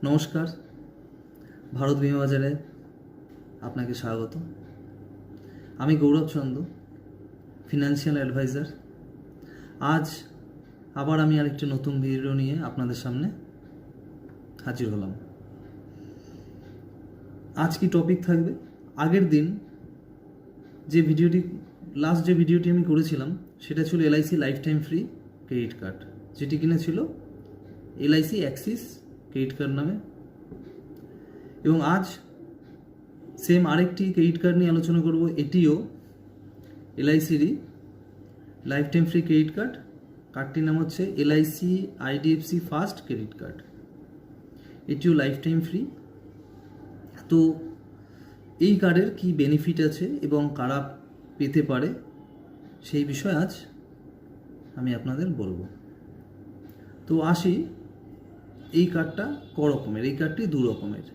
নমস্কার, ভারত বিমা বাজারে আপনাকে স্বাগত। আমি গৌরব চন্দ্র, ফিনান্সিয়াল অ্যাডভাইজার। আজ আবার আমি আরেকটি নতুন ভিডিও নিয়ে আপনাদের সামনে হাজির হলাম। আজ কি টপিক থাকবে? আগের দিন লাস্ট যে ভিডিওটি আমি করেছিলাম সেটা ছিল LIC life time free credit card, যেটি কিনা ছিল এলআইসি অ্যাক্সিস ক্রেডিট কার্ড নামে। এবং আজ সেম আরেকটি ক্রেডিট কার্ড নিয়ে আলোচনা করব। এটিও এলআইসিরই life time free credit card. কার্ডটির নাম হচ্ছে LIC IDFC first credit card. এটিও লাইফ টাইম ফ্রি। তো এই কার্ডের কি বেনিফিট আছে এবং কারা পেতে পারে সেই বিষয়ে আজ আমি আপনাদের বলবো। তো আসি, এই কার্ডটা রকমের? এই কার্ডটি দু রকমের।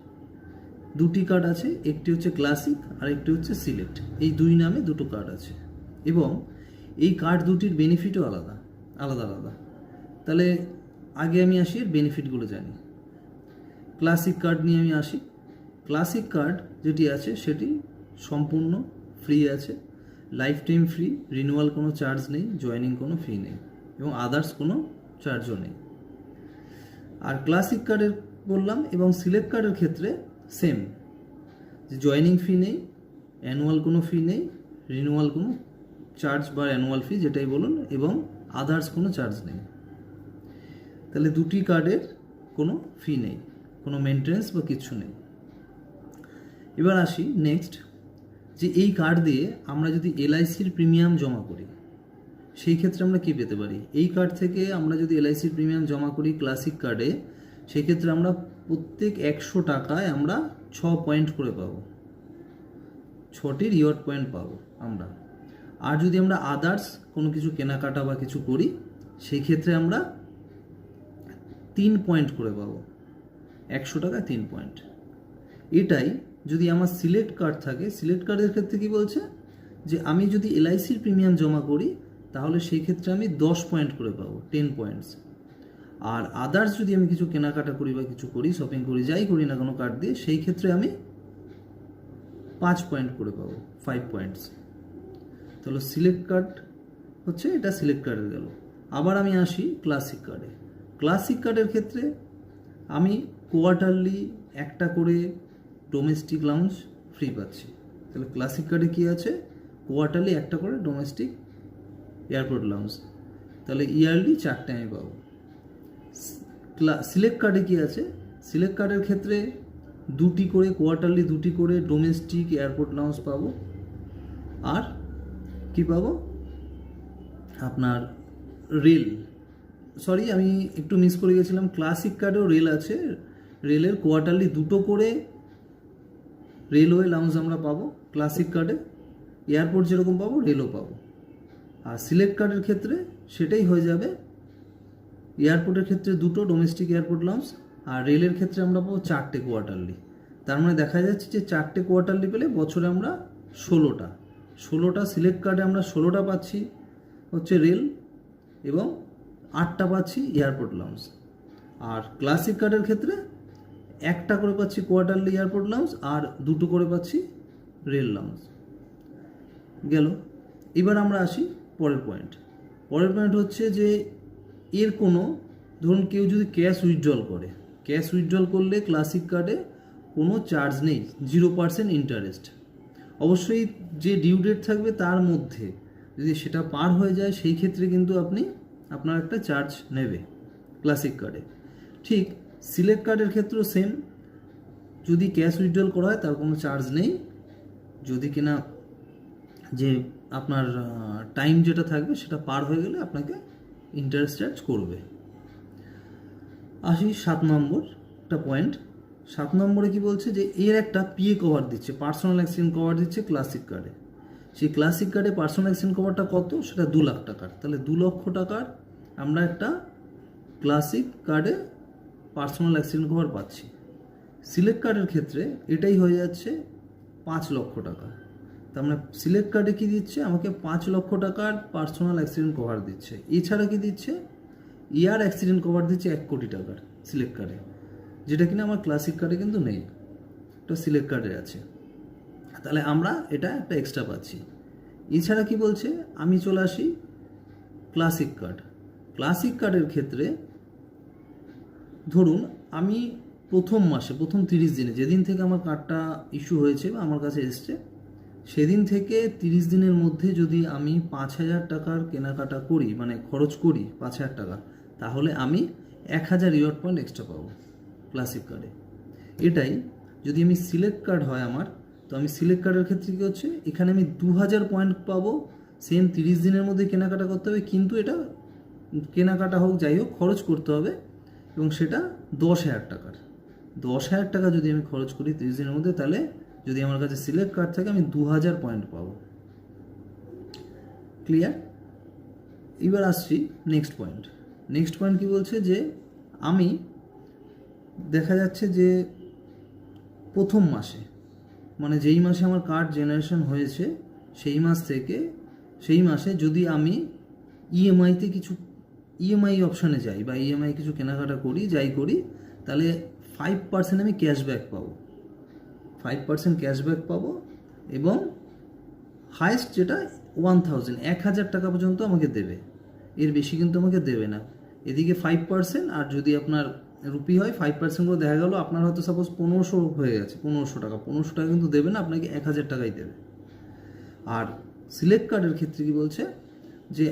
দুটি কার্ড আছে, একটি হচ্ছে ক্লাসিক আর একটি হচ্ছে সিলেক্ট। এই দুই নামে দুটো কার্ড আছে এবং এই কার্ড দুটির বেনিফিটও আলাদা আলাদা। তাহলে আগে আমি আসি এর বেনিফিটগুলো জানি। ক্লাসিক কার্ড নিয়ে আমি আসি। ক্লাসিক কার্ড যেটি আছে সেটি সম্পূর্ণ ফ্রি আছে, লাইফ টাইম ফ্রি, রিনিউয়াল কোনো চার্জ নেই, জয়েনিং কোনো ফি নেই এবং আদার্স কোনো চার্জও নেই। আর ক্লাসিক কার্ডের বললাম এবং সিলেক্ট কার্ডের ক্ষেত্রে সেম, যে জয়েনিং ফি নেই, অ্যানুয়াল কোনো ফি নেই, রিনিউয়াল কোনো চার্জ বা অ্যানুয়াল ফি যেটাই বলুন, এবং আদার্স কোনো চার্জ নেই। তাহলে দুটি কার্ডের কোনো ফি নেই, কোনো মেনটেন্যান্স বা কিছু নেই। এবার আসি নেক্সট, যে এই কার্ড দিয়ে আমরা যদি এলআইসির প্রিমিয়াম জমা করি সেই ক্ষেত্রে আমরা কী পেতে পারি? এই কার্ড থেকে আমরা যদি এলআইসির প্রিমিয়াম জমা করি ক্লাসিক কার্ডে, সেই ক্ষেত্রে আমরা প্রত্যেক 100 টাকায় আমরা 6 পয়েন্ট করে পাবো, 6টি রিওয়ার্ড পয়েন্ট পাবো আমরা। আর যদি আমরা আদার্স কোনো কিছু কেনাকাটা বা কিছু করি সেই ক্ষেত্রে আমরা 3 পয়েন্ট করে পাবো, 100 টাকায় 3 পয়েন্ট। এটাই যদি আমার সিলেক্ট কার্ড থাকে, সিলেক্ট কার্ডের ক্ষেত্রে কি বলছে, যে আমি যদি এলআইসির প্রিমিয়াম জমা করি তাহলে সেই ক্ষেত্রে আমি 10 পয়েন্ট করে পাবো, 10 পয়েন্টস। আর আদার্স যদি আমি কিছু কেনাকাটা করি বা কিছু করি, শপিং করি, যাই করি না কোনো কার্ড দিয়ে, সেই ক্ষেত্রে আমি 5 পয়েন্ট করে পাবো, 5 পয়েন্টস। তাহলে সিলেক্ট কার্ড হচ্ছে এটা, সিলেক্ট কার্ডের গেল। আবার আমি আসি ক্লাসিক কার্ডে। ক্লাসিক কার্ডের ক্ষেত্রে আমি কোয়ার্টারলি একটা করে ডোমেস্টিক লাউঞ্জ ফ্রি পাচ্ছি। তাহলে ক্লাসিক কার্ডে কী আছে? কোয়ার্টারলি একটা করে ডোমেস্টিক এয়ারপোর্ট লাউঞ্জ, তাহলে ইয়ারলি 4টে আমি পাবো। সিলেক্ট কার্ডে কী আছে? সিলেক্ট কার্ডের ক্ষেত্রে দুটি করে কোয়ার্টারলি, দুটি করে ডোমেস্টিক এয়ারপোর্ট লাউঞ্জ পাবো। আর কি পাবো? আপনার রেল, সরি আমি একটু মিস করে গেছিলাম, ক্লাসিক কার্ডেও রেল আছে। রেলের কোয়ার্টারলি দুটো করে রেলওয়ে লাউঞ্জ আমরা পাবো ক্লাসিক কার্ডে। এয়ারপোর্ট যেরকম পাবো রেলও পাবো। আর সিলেক্ট কার্ডের ক্ষেত্রে সেটাই হয়ে যাবে, এয়ারপোর্টের ক্ষেত্রে দুটো ডোমেস্টিক এয়ারপোর্ট লাউঞ্জ, আর রেলের ক্ষেত্রে আমরা পাবো 4টে কোয়ার্টারলি। তার মানে দেখা যাচ্ছে যে 4টে কোয়ার্টারলি পেলে বছরে আমরা 16টা সিলেক্ট কার্ডে আমরা 16টা পাচ্ছি হচ্ছে রেল, এবং 8টা পাচ্ছি এয়ারপোর্ট লাউঞ্জ। আর ক্লাসিক কার্ডের ক্ষেত্রে একটা করে পাচ্ছি কোয়ার্টারলি এয়ারপোর্ট লাউঞ্জ আর দুটো করে পাচ্ছি রেল লাউঞ্জ। গেল। এবার আমরা আসি পরের পয়েন্ট হচ্ছে যে এর কোনো, ধরুন কেউ যদি ক্যাশ উইথড্রল করে, ক্যাশ উইথড্রল করলে ক্লাসিক কার্ডে কোনো চার্জ নেই, 0% ইন্টারেস্ট। অবশ্যই যে ডিউ ডেট থাকবে তার মধ্যে যদি সেটা পার হয়ে যায় সেই ক্ষেত্রে কিন্তু আপনার একটা চার্জ নেবে ক্লাসিক কার্ডে। ঠিক সিলেক্ট কার্ডের ক্ষেত্রেও সেম, যদি ক্যাশ উইথড্রল করা হয় তার কোনো চার্জ নেই, যদি কিনা যে আপনার টাইম যেটা থাকবে সেটা পার হয়ে গেলে আপনাকে ইন্টারেস্ট চার্জ করবে। আসি 7 নম্বর একটা পয়েন্ট। 7 নম্বরে কি বলছে, যে এর একটা পিএ কভার দিচ্ছে, পার্সোনাল অ্যাক্সিডেন্ট কভার দিচ্ছে ক্লাসিক কার্ডে। সেই ক্লাসিক কার্ডে পার্সোনাল অ্যাক্সিডেন্ট কভারটা কত? সেটা 2 লাখ টাকার। তাহলে 2 লক্ষ টাকার আমরা একটা ক্লাসিক কার্ডে পার্সোনাল অ্যাক্সিডেন্ট কভার পাচ্ছি। সিলেক্ট কার্ডের ক্ষেত্রে এটাই হয়ে যাচ্ছে 5 লক্ষ টাকা। তার মানে সিলেক্ট কার্ডে কী দিচ্ছে? আমাকে 5 লক্ষ টাকার পার্সোনাল অ্যাক্সিডেন্ট কভার দিচ্ছে। এছাড়া কি দিচ্ছে? ইয়ার অ্যাক্সিডেন্ট কভার দিচ্ছে 1 কোটি টাকার সিলেক্ট কার্ডে। যেটা কিনা আমার ক্লাসিক কার্ডে কিন্তু নেই, এটা সিলেক্ট কার্ডে আছে। তাহলে আমরা এটা একটা এক্সট্রা পাচ্ছি। এছাড়া কি বলছে, আমি চলে আসি ক্লাসিক কার্ড। ক্লাসিক কার্ডের ক্ষেত্রে ধরুন আমি প্রথম মাসে প্রথম 30 দিনে যেদিন থেকে আমার কার্ডটা ইস্যু হয়েছে বা আমার কাছে এসছে, সেদিন থেকে 30 দিনের মধ্যে যদি আমি 5,000 টাকার কেনাকাটা করি, মানে খরচ করি 5,000 টাকা, তাহলে আমি 1,000 রিওয়ার্ড পয়েন্ট এক্সট্রা পাবো ক্লাসিক কার্ডে। এটাই যদি আমি সিলেক্ট কার্ড হয় আমার, তো আমি সিলেক্ট কার্ডের ক্ষেত্রে কী হচ্ছে, এখানে আমি 2,000 পয়েন্ট পাবো। সেম 30 দিনের মধ্যে কেনাকাটা করতে হবে, কিন্তু এটা কেনাকাটা হোক যাই হোক খরচ করতে হবে, এবং সেটা 10,000 টাকার। 10,000 টাকা যদি আমি খরচ করি 30 দিনের মধ্যে, তাহলে যদি আমার কাছে সিলেক্ট কার্ড থাকে আমি 2,000 পয়েন্ট পাবো। ক্লিয়ার? এবার আসছি নেক্সট পয়েন্ট। নেক্সট পয়েন্ট কী বলছে, যে আমি দেখা যাচ্ছে যে প্রথম মাসে, মানে যেই মাসে আমার কার্ড জেনারেশন হয়েছে সেই মাস থেকে সেই মাসে যদি আমি ইএমআইতে কিছু ইএমআই অপশানে যাই বা ইএমআই কিছু কেনাকাটা করি, যাই করি, তাহলে 5% আমি ক্যাশব্যাক পাবো। 5% ক্যাশব্যাক পাবো, এবং হাইস্ট যেটা 1,000 টাকা পর্যন্ত আমাকে দেবে, এর বেশি কিন্তু আমাকে দেবে না। এদিকে 5%, আর যদি আপনার রুপি হয় 5% করে দেখা গেল আপনার হয়তো সাপোজ 1500 হয়ে গেছে, 1500 টাকা কিন্তু দেবে না, আপনাকে 1,000 টাকাই দেবে। আর সিলেক্ট কার্ডের ক্ষেত্রে কি বলছে, যে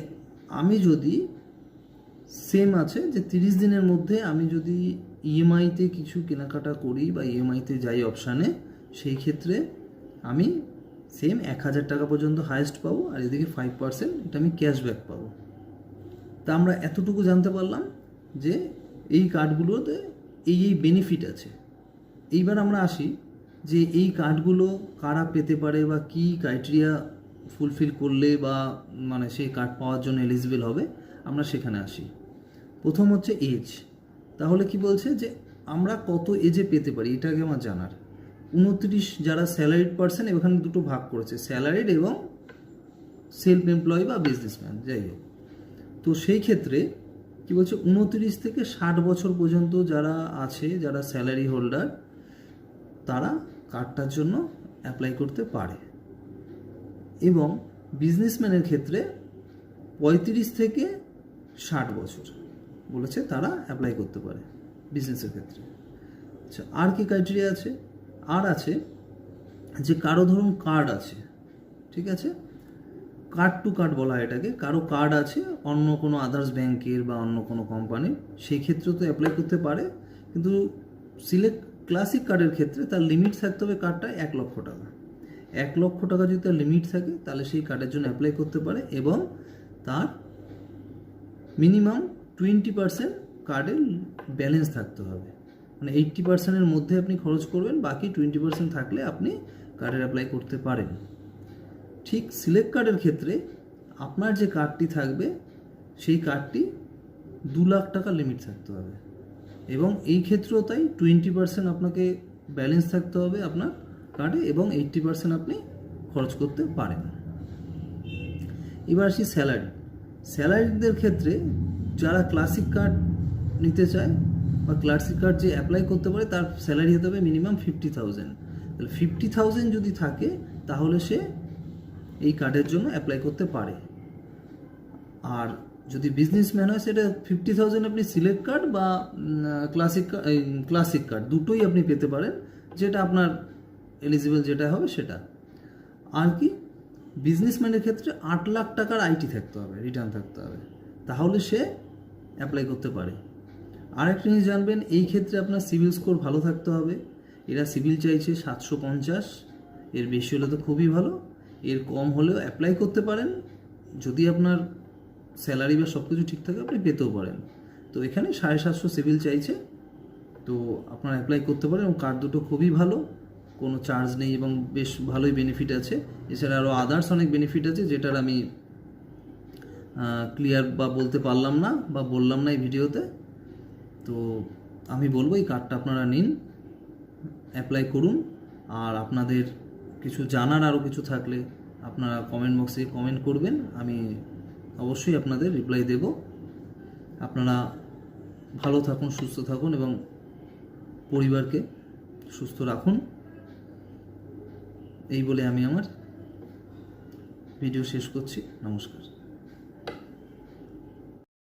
আমি যদি সেম আছে যে 30 দিনের মধ্যে আমি যদি ইএমআইতে কিছু কেনাকাটা করি বা ইএমআইতে যাই অপশানে, সেই ক্ষেত্রে আমি সেম 1,000 টাকা পর্যন্ত হাইয়েস্ট পাবো, আর এদিকে 5% এটা আমি ক্যাশব্যাক পাবো। তা আমরা এতটুকু জানতে পারলাম যে এই কার্ডগুলোতে এই বেনিফিট আছে। এইবার আমরা আসি যে এই কার্ডগুলো কারা পেতে পারে বা কী ক্রাইটেরিয়া ফুলফিল করলে বা মানে সেই কার্ড পাওয়ার জন্য এলিজিবল হবে, আমরা সেখানে আসি। প্রথম হচ্ছে এজ। তাহলে কি বলছে, যে আমরা কত এজে পেতে পারি এটাকে আমার জানার। 29 যারা স্যালারিড পার্সন, এখানে দুটো ভাগ করেছে, স্যালারিড এবং সেলফ এমপ্লয়ি বা বিজনেসম্যান, যাই হোক। তো সেই ক্ষেত্রে কি বলছে, 29 থেকে 60 বছর পর্যন্ত যারা আছে, যারা স্যালারি হোল্ডার, তারা কার্ডটার জন্য অ্যাপ্লাই করতে পারে। এবং বিজনেসম্যানের ক্ষেত্রে 35 থেকে 60 বছর বলেছে তারা অ্যাপ্লাই করতে পারে বিজনেসের ক্ষেত্রে। আচ্ছা, আর কি ক্রাইটেরিয়া আছে? আর আছে যে কারো ধরুন কার্ড আছে, ঠিক আছে, কার্ড টু কার্ড বলা হয় এটাকে, কারো কার্ড আছে অন্য কোনো আদার্স ব্যাংকের বা অন্য কোনো কোম্পানির, সেই ক্ষেত্রেও তো অ্যাপ্লাই করতে পারে। কিন্তু সিলেক্ট ক্লাসিক কার্ডের ক্ষেত্রে তার লিমিট থাকতে হবে কার্ডটা 1 লক্ষ টাকা। 1 লক্ষ টাকা যদি তার লিমিট থাকে, তাহলে সেই কার্ডের জন্য অ্যাপ্লাই করতে পারে, এবং তার মিনিমাম 20% কার্ডের ব্যালেন্স থাকতে হবে। মানে 80%-এর মধ্যে আপনি খরচ করবেন, বাকি 20% থাকলে আপনি কার্ডের অ্যাপ্লাই করতে পারেন। ঠিক সিলেক্ট কার্ডের ক্ষেত্রে আপনার যে কার্ডটি থাকবে সেই কার্ডটি 2 লাখ টাকা লিমিট থাকতে হবে, এবং এই ক্ষেত্রেও তাই 20% আপনাকে ব্যালেন্স থাকতে হবে আপনার কার্ডে, এবং 80% আপনি খরচ করতে পারেন। এবার আসি স্যালারি। স্যালারিদের ক্ষেত্রে যারা ক্লাসিক কার্ড নিতে চায় বা ক্লাসিক কার্ড যে অ্যাপ্লাই করতে পারে, তার স্যালারি হতে হবে মিনিমাম 50,000। তাহলে 50,000 যদি থাকে, তাহলে সে এই কার্ডের জন্য অ্যাপ্লাই করতে পারে। আর যদি বিজনেসম্যান হয়, সেটা 50,000 আপনি সিলেক্ট কার্ড বা ক্লাসিক কার্ড দুটোই আপনি পেতে পারেন, যেটা আপনার এলিজিবল যেটা হবে সেটা। আর কি, বিজনেসম্যানের ক্ষেত্রে 8 লাখ টাকার আইটি থাকতে হবে, রিটার্ন থাকতে হবে, তাহলে সে অ্যাপ্লাই করতে পারে। আরেকটা জিনিস জানবেন, এই ক্ষেত্রে আপনার সিভিল স্কোর ভালো থাকতে হবে। এরা সিভিল চাইছে 750, এর বেশি হলে তো খুবই ভালো, এর কম হলেও অ্যাপ্লাই করতে পারেন। যদি আপনার স্যালারি বা সব কিছু ঠিক থাকে, আপনি পেতেও পারেন। তো এখানে 750 সিভিল চাইছে, তো আপনারা অ্যাপ্লাই করতে পারেন। এবং কার্ড দুটো খুবই ভালো, কোনো চার্জ নেই এবং বেশ ভালোই বেনিফিট আছে। এছাড়া আরও আদার্স অনেক বেনিফিট আছে, যেটার আমি ক্লিয়ার বা বলতে পারলাম না বা বললাম না এই ভিডিওতে। তো আমি বলবো এই কার্ডটা আপনারা নিন, অ্যাপ্লাই করুন। আর আপনাদের কিছু জানার আরও কিছু থাকলে আপনারা কমেন্ট বক্সে কমেন্ট করবেন, আমি অবশ্যই আপনাদের রিপ্লাই দেব। আপনারা ভালো থাকুন, সুস্থ থাকুন এবং পরিবারকে সুস্থ রাখুন। এই বলে আমি আমার ভিডিও শেষ করছি। নমস্কার।